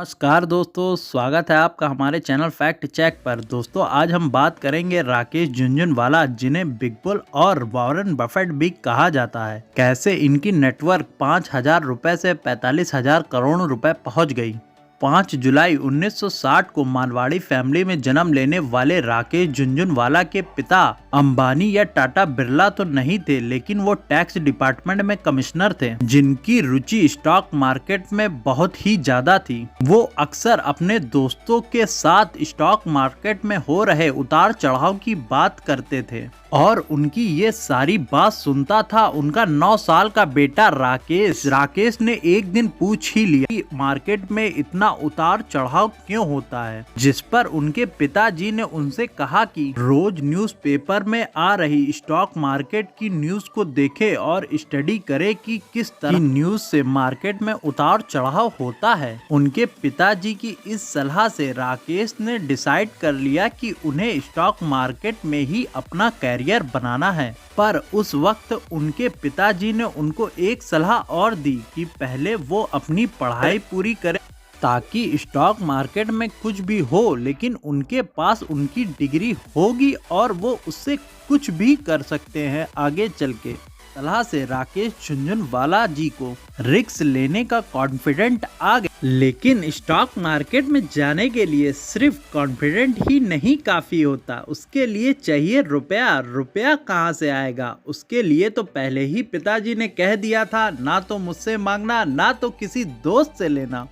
नमस्कार दोस्तों, स्वागत है आपका हमारे चैनल फैक्ट चेक पर। दोस्तों आज हम बात करेंगे राकेश झुनझुनवाला, जिन्हें बिग बुल और वॉरेन बफेट भी कहा जाता है। कैसे इनकी नेटवर्क 5,000 रुपए से 45,000 करोड़ रुपए पहुंच गई। 5 जुलाई 1960 को मारवाड़ी फैमिली में जन्म लेने वाले राकेश झुनझुनवाला के पिता अंबानी या टाटा बिरला तो नहीं थे, लेकिन वो टैक्स डिपार्टमेंट में कमिश्नर थे, जिनकी रुचि स्टॉक मार्केट में बहुत ही ज्यादा थी। वो अक्सर अपने दोस्तों के साथ स्टॉक मार्केट में हो रहे उतार चढ़ाव की बात करते थे और उनकी ये सारी बात सुनता था उनका 9 साल का बेटा राकेश। राकेश ने एक दिन पूछ ही लिया कि मार्केट में इतना उतार चढ़ाव क्यों होता है, जिस पर उनके पिताजी ने उनसे कहा कि रोज न्यूज़पेपर में आ रही स्टॉक मार्केट की न्यूज को देखे और स्टडी करे कि किस तरह की न्यूज से मार्केट में उतार चढ़ाव होता है। उनके पिताजी की इस सलाह से राकेश ने डिसाइड कर लिया कि उन्हें स्टॉक मार्केट में ही अपना कैरियर बनाना है। पर उस वक्त उनके पिताजी ने उनको एक सलाह और दी कि पहले वो अपनी पढ़ाई पूरी करें, ताकि स्टॉक मार्केट में कुछ भी हो लेकिन उनके पास उनकी डिग्री होगी और वो उससे कुछ भी कर सकते हैं आगे चल के। सलाह से राकेश झुनझुनवाला जी को रिस्क लेने का कॉन्फिडेंट आ गया, लेकिन स्टॉक मार्केट में जाने के लिए सिर्फ कॉन्फिडेंट ही नहीं काफी होता, उसके लिए चाहिए रुपया। रुपया कहाँ से आएगा? उसके लिए तो पहले ही पिताजी ने कह दिया था, ना तो मुझसे मांगना ना तो किसी दोस्त से लेना।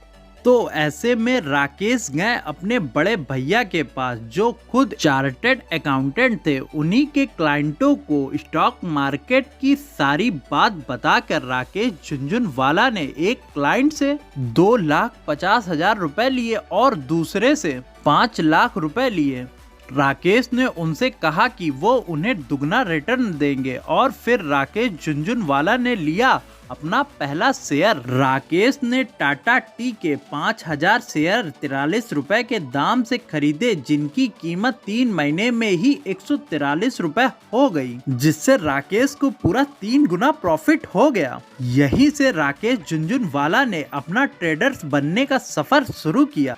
तो ऐसे में राकेश गए अपने बड़े भैया के पास, जो खुद चार्टर्ड अकाउंटेंट थे। उन्हीं के क्लाइंटों को स्टॉक मार्केट की सारी बात बताकर राकेश झुनझुनवाला ने एक क्लाइंट से 2,50,000 रुपए लिए और दूसरे से 5 लाख रुपए लिए। राकेश ने उनसे कहा कि वो उन्हें दुगना रिटर्न देंगे और फिर राकेश झुनझुनवाला ने लिया अपना पहला शेयर। राकेश ने टाटा टी के 5,000 शेयर 43 रुपए के दाम से खरीदे, जिनकी कीमत 3 महीने में ही 143 रुपए हो गई, जिससे राकेश को पूरा 3 गुना प्रॉफिट हो गया। यहीं से राकेश झुनझुनवाला ने अपना ट्रेडर्स बनने का सफर शुरू किया,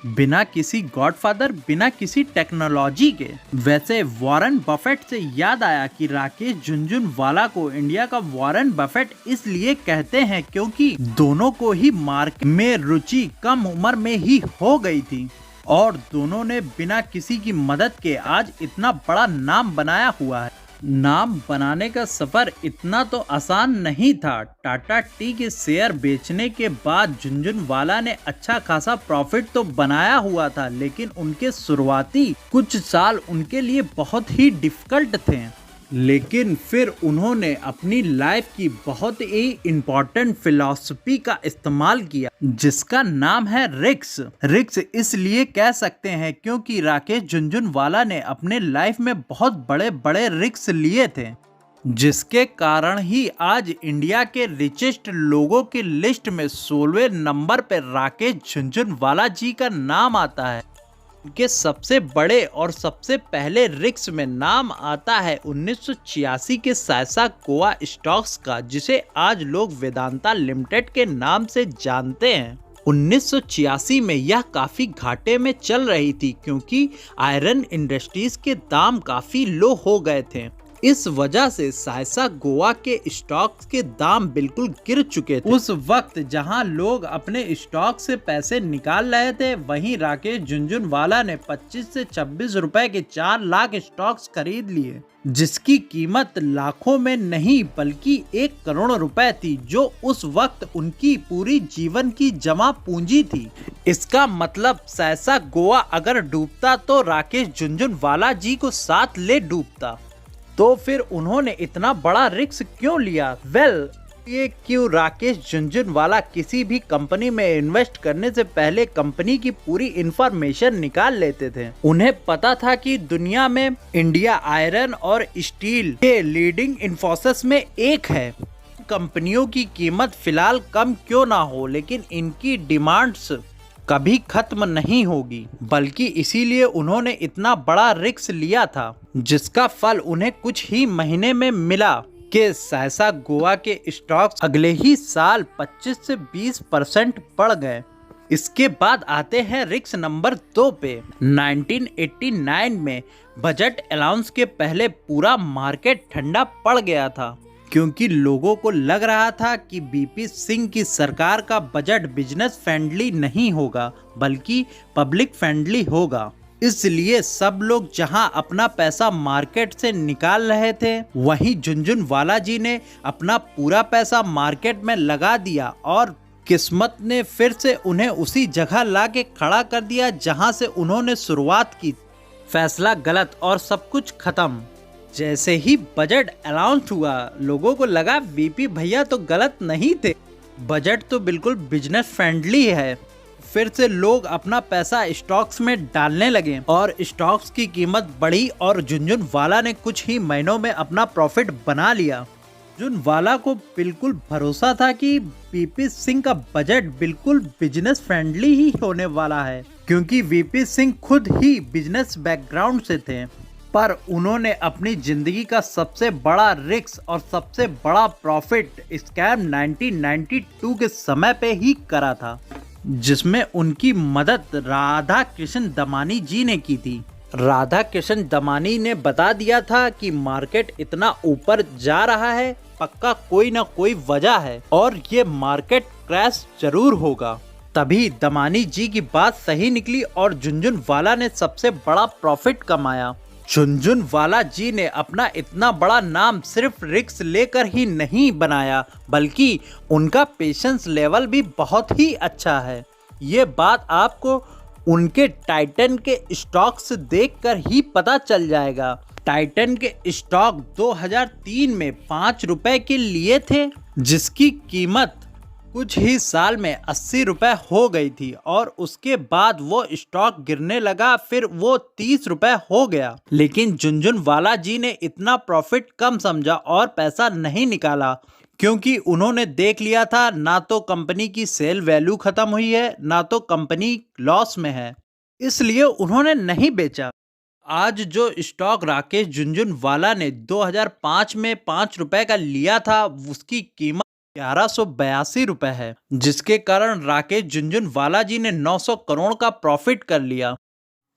बिना किसी गॉडफादर, बिना किसी टेक्नोलॉजी के। वैसे वॉरेन बफेट से याद आया कि राकेश झुनझुनवाला को इंडिया का वॉरेन बफेट इसलिए कहते हैं क्योंकि दोनों को ही मार्केट में रुचि कम उम्र में ही हो गई थी और दोनों ने बिना किसी की मदद के आज इतना बड़ा नाम बनाया हुआ है। नाम बनाने का सफर इतना तो आसान नहीं था। टाटा टी के शेयर बेचने के बाद झुनझुनवाला ने अच्छा खासा प्रॉफिट तो बनाया हुआ था, लेकिन उनके शुरुआती कुछ साल उनके लिए बहुत ही डिफिकल्ट थे। लेकिन फिर उन्होंने अपनी लाइफ की बहुत ही इम्पोर्टेंट फिलॉसफी का इस्तेमाल किया, जिसका नाम है रिस्क। रिस्क इसलिए कह सकते हैं क्योंकि राकेश झुनझुनवाला ने अपने लाइफ में बहुत बड़े बड़े रिस्क लिए थे, जिसके कारण ही आज इंडिया के रिचेस्ट लोगों की लिस्ट में 16वें नंबर पर राकेश झुनझुनवाला जी का नाम आता है। उनके सबसे बड़े और सबसे पहले रिस्क में नाम आता है 1986 के साइसा गोवा स्टॉक्स का, जिसे आज लोग वेदांता लिमिटेड के नाम से जानते हैं। 1986 में यह काफी घाटे में चल रही थी क्योंकि आयरन इंडस्ट्रीज के दाम काफी लो हो गए थे। इस वजह से साइसा गोवा के स्टॉक्स के दाम बिल्कुल गिर चुके थे। उस वक्त जहां लोग अपने स्टॉक से पैसे निकाल रहे थे, वहीं राकेश झुनझुनवाला ने 25 से 26 रुपए के 4 लाख स्टॉक्स खरीद लिए, जिसकी कीमत लाखों में नहीं बल्कि 1 करोड़ रुपए थी, जो उस वक्त उनकी पूरी जीवन की जमा पूंजी थी। इसका मतलब साइसा गोवा अगर डूबता तो राकेश झुनझुनवाला जी को साथ ले डूबता। तो फिर उन्होंने इतना बड़ा रिस्क क्यों लिया? ये क्यों राकेश झुनझुनवाला किसी भी कंपनी में इन्वेस्ट करने से पहले कंपनी की पूरी इंफॉर्मेशन निकाल लेते थे। उन्हें पता था कि दुनिया में इंडिया आयरन और स्टील के लीडिंग इन्फोसिस में एक है। कंपनियों की कीमत फिलहाल कम क्यों ना हो, लेकिन इनकी डिमांड्स कभी खत्म नहीं होगी, बल्कि इसीलिए उन्होंने इतना बड़ा रिस्क लिया था, जिसका फल उन्हें कुछ ही महीने में मिला कि साइसा गोवा के स्टॉक्स अगले ही साल 25 से 20% बढ़ गए। इसके बाद आते हैं रिक्स नंबर 2 पे। 1989 में बजट अलाउंस के पहले पूरा मार्केट ठंडा पड़ गया था, क्योंकि लोगों को लग रहा था कि वीपी सिंह की सरकार का बजट बिजनेस फ्रेंडली नहीं होगा बल्कि पब्लिक फ्रेंडली होगा। इसलिए सब लोग जहां अपना पैसा मार्केट से निकाल रहे थे, वहीं झुनझुनवाला जी ने अपना पूरा पैसा मार्केट में लगा दिया और किस्मत ने फिर से उन्हें उसी जगह ला के खड़ा कर दिया जहां से उन्होंने शुरुआत की। फैसला गलत और सब कुछ खत्म। जैसे ही बजट अनाउंस हुआ, लोगों को लगा वीपी भैया तो गलत नहीं थे, बजट तो बिल्कुल बिजनेस फ्रेंडली है। फिर से लोग अपना पैसा स्टॉक्स में डालने लगे और स्टॉक्स की कीमत बढ़ी और झुनझुनवाला ने कुछ ही महीनों में अपना प्रॉफिट बना लिया। झुनझुनवाला को बिल्कुल भरोसा था कि वीपी सिंह का बजट बिल्कुल बिजनेस फ्रेंडली ही होने वाला है, क्योंकि वीपी सिंह खुद ही बिजनेस बैकग्राउंड से थे। पर उन्होंने अपनी जिंदगी का सबसे बड़ा रिस्क और सबसे बड़ा प्रॉफिट स्कैम 1992 के समय पे ही करा था, जिसमें उनकी मदद राधा कृष्ण दमानी जी ने की थी। राधा कृष्ण दमानी ने बता दिया था कि मार्केट इतना ऊपर जा रहा है, पक्का कोई ना कोई वजह है और ये मार्केट क्रैश जरूर होगा। तभी दमानी जी की बात सही निकली और झुनझुनवाला ने सबसे बड़ा प्रॉफिट कमाया। झुनझुनवाला जी ने अपना इतना बड़ा नाम सिर्फ रिस्क लेकर ही नहीं बनाया, बल्कि उनका पेशेंस लेवल भी बहुत ही अच्छा है। ये बात आपको उनके टाइटन के स्टॉक्स देखकर ही पता चल जाएगा। टाइटन के स्टॉक 2003 में 5 रुपए के लिए थे, जिसकी कीमत कुछ ही साल में 80 रुपए हो गई थी और उसके बाद वो स्टॉक गिरने लगा, फिर वो 30 रुपए हो गया। लेकिन झुनझुनवाला जी ने इतना प्रॉफिट कम समझा और पैसा नहीं निकाला, क्योंकि उन्होंने देख लिया था ना तो कंपनी की सेल वैल्यू खत्म हुई है, ना तो कंपनी लॉस में है, इसलिए उन्होंने नहीं बेचा। आज जो स्टॉक राकेश झुनझुनवाला ने 2005 में 5 रुपए का लिया था, उसकी कीमत 1182 रुपए है, जिसके कारण राकेश झुनझुनवाला जी ने 900 करोड़ का प्रॉफिट कर लिया।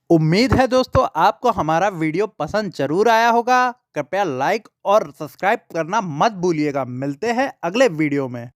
उम्मीद है दोस्तों आपको हमारा वीडियो पसंद जरूर आया होगा। कृपया लाइक और सब्सक्राइब करना मत भूलिएगा। मिलते हैं अगले वीडियो में।